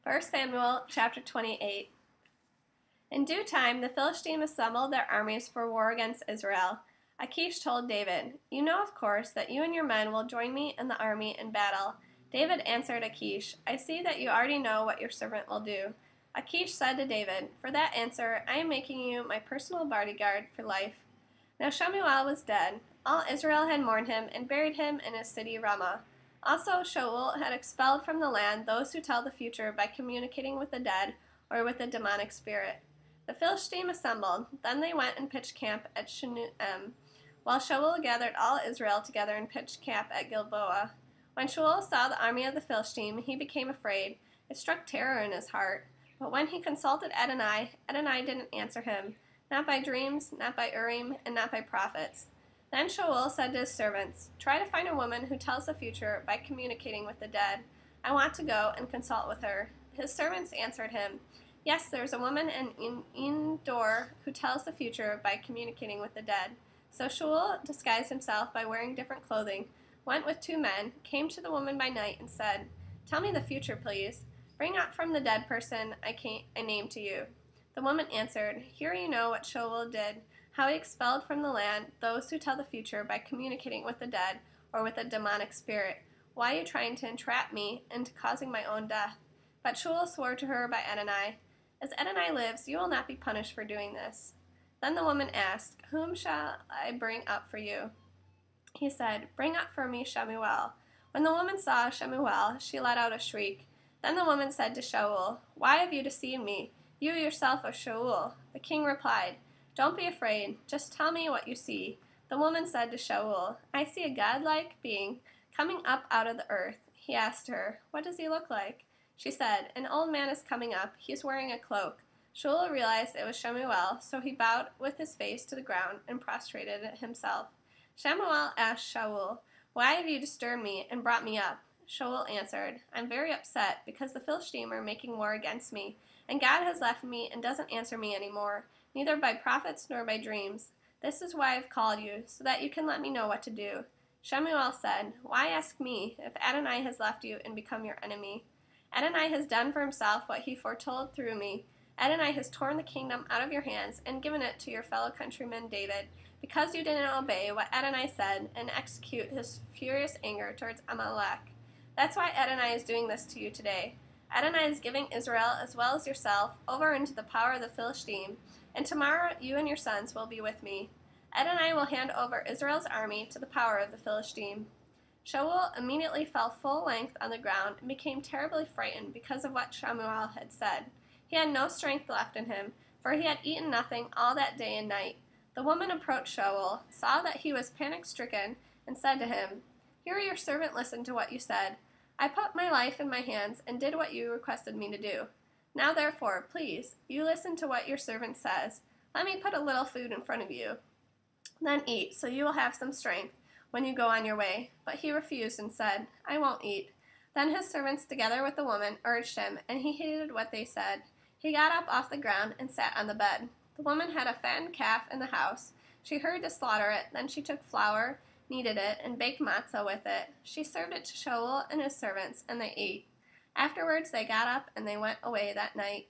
1 Samuel chapter 28. In due time, the Philistines assembled their armies for war against Israel. Achish told David, "You know, of course, that you and your men will join me in the army in battle." David answered Achish, "I see that you already know what your servant will do." Achish said to David, "For that answer, I am making you my personal bodyguard for life." Now Shemuel was dead. All Israel had mourned him and buried him in his city Ramah. Also, Shaul had expelled from the land those who tell the future by communicating with the dead or with a demonic spirit. The Philistines assembled. Then they went and pitched camp at Shunem, while Shaul gathered all Israel together and pitched camp at Gilboa. When Shaul saw the army of the Philistines, he became afraid. It struck terror in his heart. But when he consulted Adonai, Adonai didn't answer him, not by dreams, not by Urim, and not by prophets. Then Shaul said to his servants, "Try to find a woman who tells the future by communicating with the dead. I want to go and consult with her." His servants answered him, "Yes, there is a woman in Endor who tells the future by communicating with the dead." So Shaul disguised himself by wearing different clothing, went with 2 men, came to the woman by night, and said, "Tell me the future, please. Bring up from the dead person I named to you." The woman answered, "Here you know what Shaul did, how he expelled from the land those who tell the future by communicating with the dead or with a demonic spirit. Why are you trying to entrap me into causing my own death?" But Shaul swore to her by Adonai, "As Adonai lives, you will not be punished for doing this." Then the woman asked, "Whom shall I bring up for you?" He said, "Bring up for me Shemuel." When the woman saw Shemuel, she let out a shriek. Then the woman said to Shaul, "Why have you deceived me? You yourself are Shaul." The king replied, "Don't be afraid. Just tell me what you see." The woman said to Shaul, "I see a godlike being coming up out of the earth." He asked her, "What does he look like?" She said, "An old man is coming up. He is wearing a cloak." Shaul realized it was Shemuel, so he bowed with his face to the ground and prostrated himself. Shemuel asked Shaul, "Why have you disturbed me and brought me up?" Shaul answered, "I'm very upset because the Philistines are making war against me, and God has left me and doesn't answer me anymore, neither by prophets nor by dreams. This is why I've called you, so that you can let me know what to do." Shemuel said, "Why ask me, if Adonai has left you and become your enemy? Adonai has done for himself what he foretold through me. Adonai has torn the kingdom out of your hands and given it to your fellow countryman David, because you didn't obey what Adonai said and execute his furious anger towards Amalek. That's why Adonai is doing this to you today. Adonai is giving Israel, as well as yourself, over into the power of the Philistines, and tomorrow you and your sons will be with me. Adonai will hand over Israel's army to the power of the Philistines." Shaul immediately fell full length on the ground and became terribly frightened because of what Shemuel had said. He had no strength left in him, for he had eaten nothing all that day and night. The woman approached Shaul, saw that he was panic-stricken, and said to him, "Here your servant listened to what you said. I put my life in my hands and did what you requested me to do. Now therefore, please, you listen to what your servant says. Let me put a little food in front of you. Then eat, so you will have some strength when you go on your way." But he refused and said, "I won't eat." Then his servants, together with the woman, urged him, and he heeded what they said. He got up off the ground and sat on the bed. The woman had a fattened calf in the house. She hurried to slaughter it. Then she took flour, kneaded it, and baked matzah with it. She served it to Shaul and his servants, and they ate. Afterwards they got up and they went away that night.